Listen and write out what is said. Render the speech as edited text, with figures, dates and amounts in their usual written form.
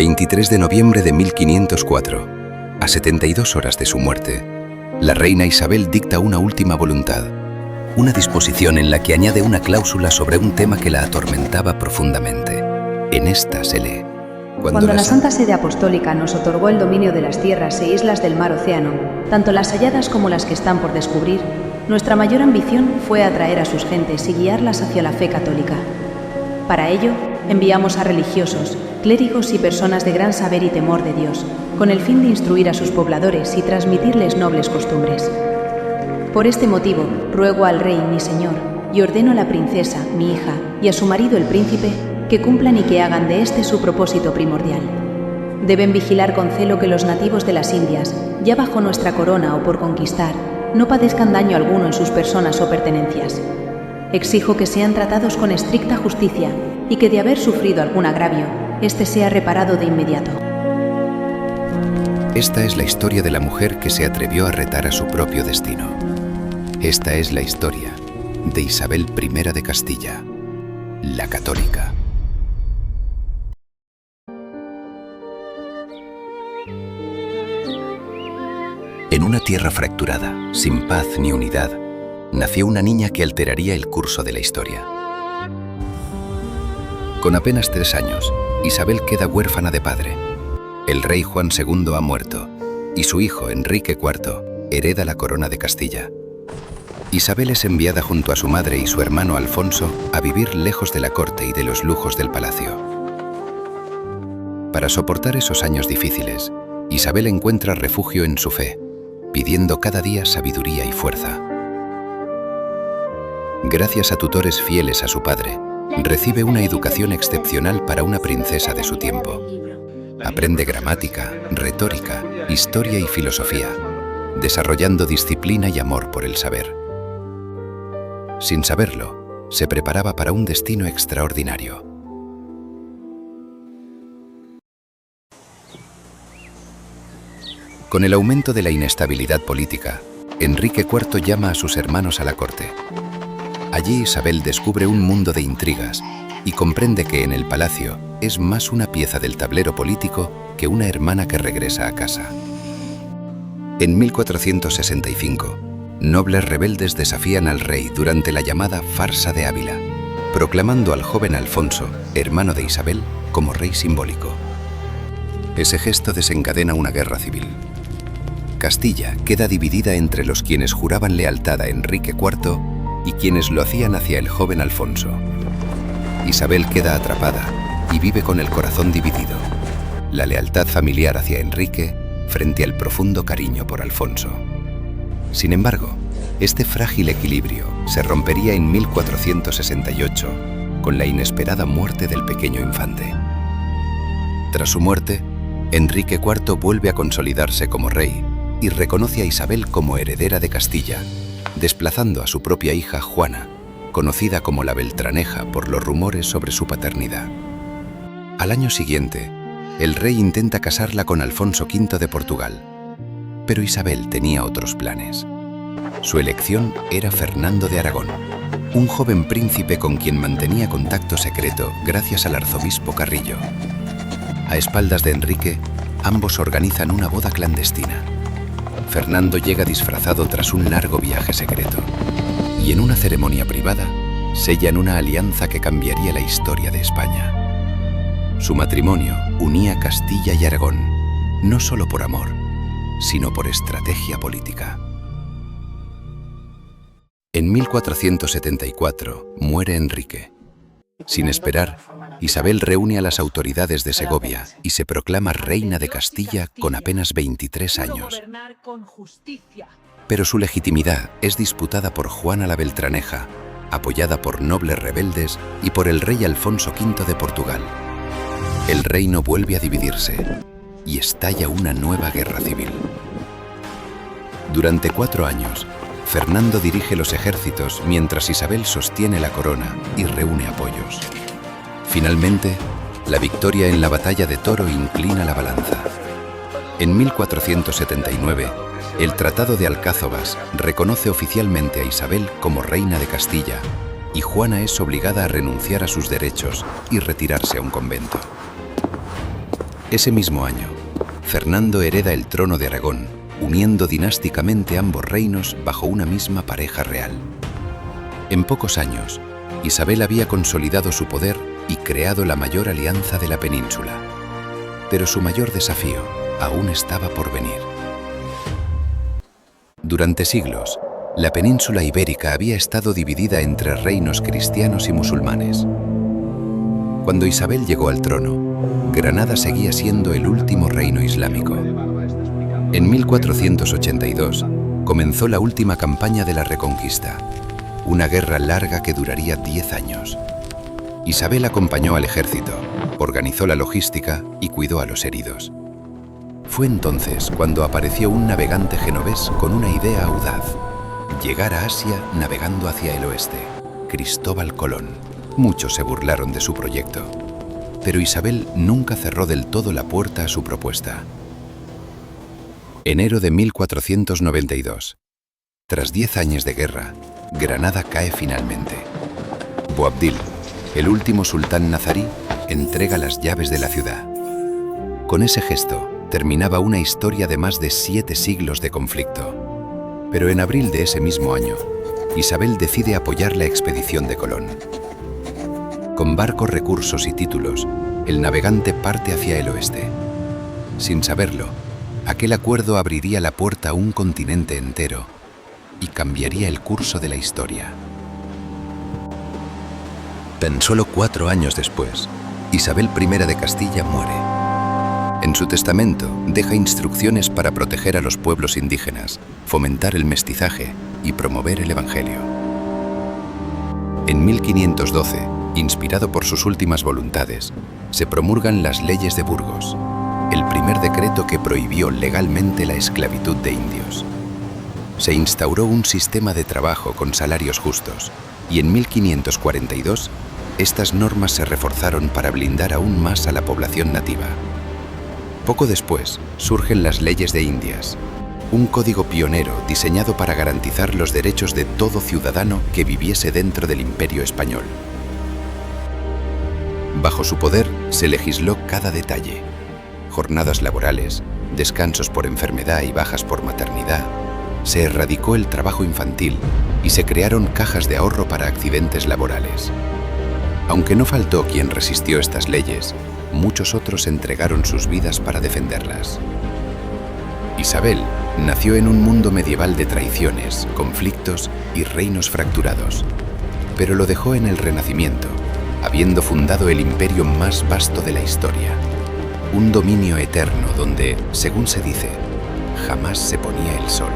23 de noviembre de 1504, a 72 horas de su muerte, la reina Isabel dicta una última voluntad, una disposición en la que añade una cláusula sobre un tema que la atormentaba profundamente. En esta se lee: Cuando la Santa Sede Apostólica nos otorgó el dominio de las tierras e islas del mar Océano, tanto las halladas como las que están por descubrir, nuestra mayor ambición fue atraer a sus gentes y guiarlas hacia la fe católica. Para ello, enviamos a religiosos, clérigos y personas de gran saber y temor de Dios, con el fin de instruir a sus pobladores y transmitirles nobles costumbres. Por este motivo, ruego al rey, mi señor, y ordeno a la princesa, mi hija, y a su marido, el príncipe, que cumplan y que hagan de este su propósito primordial. Deben vigilar con celo que los nativos de las Indias, ya bajo nuestra corona o por conquistar, no padezcan daño alguno en sus personas o pertenencias. Exijo que sean tratados con estricta justicia y que de haber sufrido algún agravio, este sea reparado de inmediato. Esta es la historia de la mujer que se atrevió a retar a su propio destino. Esta es la historia de Isabel I de Castilla, la católica. En una tierra fracturada, sin paz ni unidad, nació una niña que alteraría el curso de la historia. Con apenas 3 años, Isabel queda huérfana de padre. El rey Juan II ha muerto y su hijo, Enrique IV, hereda la corona de Castilla. Isabel es enviada junto a su madre y su hermano Alfonso a vivir lejos de la corte y de los lujos del palacio. Para soportar esos años difíciles, Isabel encuentra refugio en su fe, pidiendo cada día sabiduría y fuerza. Gracias a tutores fieles a su padre, recibe una educación excepcional para una princesa de su tiempo. Aprende gramática, retórica, historia y filosofía, desarrollando disciplina y amor por el saber. Sin saberlo, se preparaba para un destino extraordinario. Con el aumento de la inestabilidad política, Enrique IV llama a sus hermanos a la corte. Allí Isabel descubre un mundo de intrigas y comprende que en el palacio es más una pieza del tablero político que una hermana que regresa a casa. En 1465, nobles rebeldes desafían al rey durante la llamada Farsa de Ávila, proclamando al joven Alfonso, hermano de Isabel, como rey simbólico. Ese gesto desencadena una guerra civil. Castilla queda dividida entre los quienes juraban lealtad a Enrique IV y quienes lo hacían hacia el joven Alfonso. Isabel queda atrapada y vive con el corazón dividido, la lealtad familiar hacia Enrique frente al profundo cariño por Alfonso. Sin embargo, este frágil equilibrio se rompería en 1468 con la inesperada muerte del pequeño infante. Tras su muerte, Enrique IV vuelve a consolidarse como rey y reconoce a Isabel como heredera de Castilla, desplazando a su propia hija Juana, conocida como la Beltraneja por los rumores sobre su paternidad. Al año siguiente, el rey intenta casarla con Alfonso V de Portugal, pero Isabel tenía otros planes. Su elección era Fernando de Aragón, un joven príncipe con quien mantenía contacto secreto gracias al arzobispo Carrillo. A espaldas de Enrique, ambos organizan una boda clandestina. Fernando llega disfrazado tras un largo viaje secreto y en una ceremonia privada sellan una alianza que cambiaría la historia de España. Su matrimonio unía Castilla y Aragón, no solo por amor, sino por estrategia política. En 1474 muere Enrique. Sin esperar, Isabel reúne a las autoridades de Segovia y se proclama reina de Castilla con apenas 23 años. Pero su legitimidad es disputada por Juana la Beltraneja, apoyada por nobles rebeldes y por el rey Alfonso V de Portugal. El reino vuelve a dividirse y estalla una nueva guerra civil. Durante 4 años, Fernando dirige los ejércitos mientras Isabel sostiene la corona y reúne apoyos. Finalmente, la victoria en la batalla de Toro inclina la balanza. En 1479, el Tratado de Alcázovas reconoce oficialmente a Isabel como reina de Castilla y Juana es obligada a renunciar a sus derechos y retirarse a un convento. Ese mismo año, Fernando hereda el trono de Aragón, uniendo dinásticamente ambos reinos bajo una misma pareja real. En pocos años, Isabel había consolidado su poder y creado la mayor alianza de la península. Pero su mayor desafío aún estaba por venir. Durante siglos, la península ibérica había estado dividida entre reinos cristianos y musulmanes. Cuando Isabel llegó al trono, Granada seguía siendo el último reino islámico. En 1482 comenzó la última campaña de la Reconquista, una guerra larga que duraría 10 años. Isabel acompañó al ejército, organizó la logística y cuidó a los heridos. Fue entonces cuando apareció un navegante genovés con una idea audaz: llegar a Asia navegando hacia el oeste, Cristóbal Colón. Muchos se burlaron de su proyecto, pero Isabel nunca cerró del todo la puerta a su propuesta. Enero de 1492. Tras 10 años de guerra, Granada cae finalmente. Boabdil, el último sultán nazarí, entrega las llaves de la ciudad. Con ese gesto, terminaba una historia de más de 7 siglos de conflicto. Pero en abril de ese mismo año, Isabel decide apoyar la expedición de Colón. Con barcos, recursos y títulos, el navegante parte hacia el oeste. Sin saberlo, aquel acuerdo abriría la puerta a un continente entero y cambiaría el curso de la historia. Tan solo 4 años después, Isabel I de Castilla muere. En su testamento deja instrucciones para proteger a los pueblos indígenas, fomentar el mestizaje y promover el Evangelio. En 1512, inspirado por sus últimas voluntades, se promulgan las leyes de Burgos, el primer decreto que prohibió legalmente la esclavitud de indios. Se instauró un sistema de trabajo con salarios justos y en 1542 estas normas se reforzaron para blindar aún más a la población nativa. Poco después surgen las leyes de Indias, un código pionero diseñado para garantizar los derechos de todo ciudadano que viviese dentro del Imperio español. Bajo su poder se legisló cada detalle: jornadas laborales, descansos por enfermedad y bajas por maternidad. Se erradicó el trabajo infantil y se crearon cajas de ahorro para accidentes laborales. Aunque no faltó quien resistió estas leyes, muchos otros entregaron sus vidas para defenderlas. Isabel nació en un mundo medieval de traiciones, conflictos y reinos fracturados, pero lo dejó en el Renacimiento, habiendo fundado el imperio más vasto de la historia. Un dominio eterno donde, según se dice, jamás se ponía el sol.